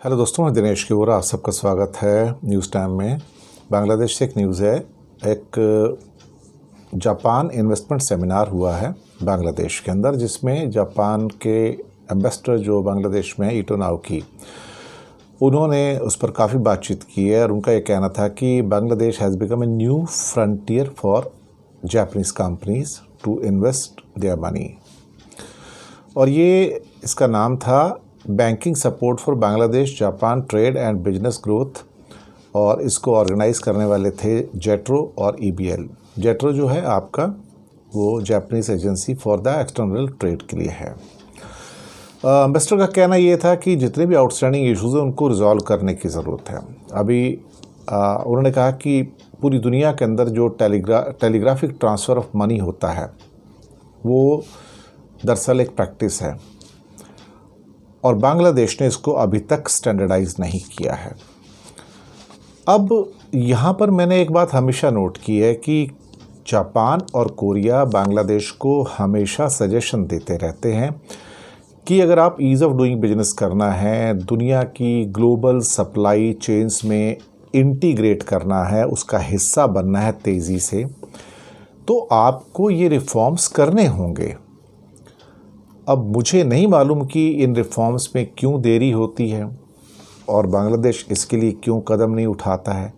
Hello दोस्तों, मैं दिनेश किवरा, आप सबका स्वागत है न्यूज़ टाइम में। बांग्लादेश से एक न्यूज़ है। एक जापान इन्वेस्टमेंट सेमिनार हुआ है बांग्लादेश के अंदर, जिसमें जापान के एम्बेसडर जो बांग्लादेश में ईटो नाओकी, उन्होंने उस पर काफ़ी बातचीत की है और उनका ये कहना था कि Bangladesh has become a new frontier for Japanese companies to invest their money. और ये इसका नाम था banking support for Bangladesh Japan trade and business growth, और इसको ऑर्गेनाइज करने वाले थे जेट्रो और ईबीएल। जेट्रो जो है आपका वो Japanese agency for the external trade के लिए है। एम्बेसडर का कहना ये था कि जितने भी आउटस्टैंडिंग इश्यूज़ हैं उनको रिजॉल्व करने की ज़रूरत है। अभी उन्होंने कहा कि पूरी दुनिया के अंदर जो टेलीग्राफिक ट्रांसफ़र ऑफ मनी होता है वो दरअसल एक प्रैक्टिस है और बांग्लादेश ने इसको अभी तक स्टैंडर्डाइज नहीं किया है। अब यहाँ पर मैंने एक बात हमेशा नोट की है कि जापान और कोरिया बांग्लादेश को हमेशा सजेशन देते रहते हैं कि अगर आप ईज़ ऑफ डूइंग बिजनेस करना है, दुनिया की ग्लोबल सप्लाई चेन्स में इंटीग्रेट करना है, उसका हिस्सा बनना है तेज़ी से, तो आपको ये रिफॉर्म्स करने होंगे। अब मुझे नहीं मालूम कि इन रिफॉर्म्स में क्यों देरी होती है और बांग्लादेश इसके लिए क्यों कदम नहीं उठाता है,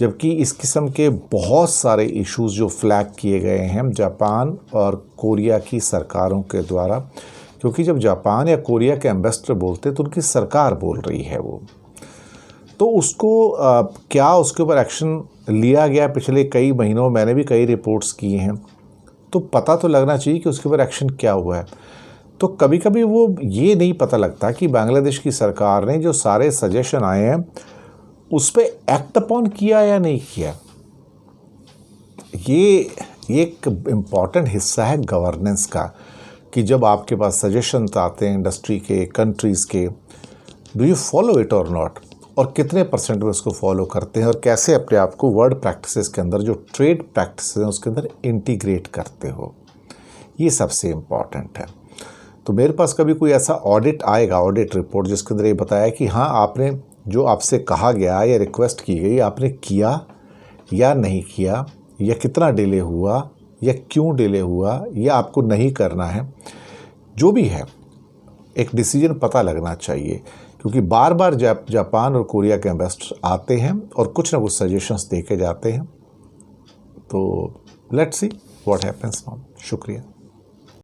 जबकि इस किस्म के बहुत सारे इश्यूज़ जो फ्लैग किए गए हैं जापान और कोरिया की सरकारों के द्वारा, क्योंकि जब जापान या कोरिया के एम्बेसडर बोलते तो उनकी सरकार बोल रही है वो, तो उसको क्या उसके ऊपर एक्शन लिया गया पिछले कई महीनों में, मैंने भी कई रिपोर्ट्स की हैं, तो पता तो लगना चाहिए कि उसके ऊपर एक्शन क्या हुआ है। तो कभी कभी वो ये नहीं पता लगता कि बांग्लादेश की सरकार ने जो सारे सजेशन आए हैं उस पर एक्ट अपॉन किया या नहीं किया। ये एक इम्पॉर्टेंट हिस्सा है गवर्नेंस का कि जब आपके पास सजेशन आते हैं इंडस्ट्री के, कंट्रीज़ के, डू यू फॉलो इट और नॉट, और कितने परसेंट में उसको फॉलो करते हैं और कैसे अपने आप को वर्ल्ड प्रैक्टिसेस के अंदर, जो ट्रेड प्रैक्टिसेस हैं उसके अंदर इंटीग्रेट करते हो। ये सबसे इम्पॉर्टेंट है। तो मेरे पास कभी कोई ऐसा ऑडिट आएगा, ऑडिट रिपोर्ट, जिसके अंदर ये बताया कि हाँ आपने जो आपसे कहा गया या रिक्वेस्ट की गई आपने किया या नहीं किया, या कितना डिले हुआ या क्यों डिले हुआ, या आपको नहीं करना है, जो भी है एक डिसीजन पता लगना चाहिए। क्योंकि बार बार जापान और कोरिया के एम्बेसडर आते हैं और कुछ ना कुछ सजेशंस दे के जाते हैं। तो let's see what happens now. शुक्रिया।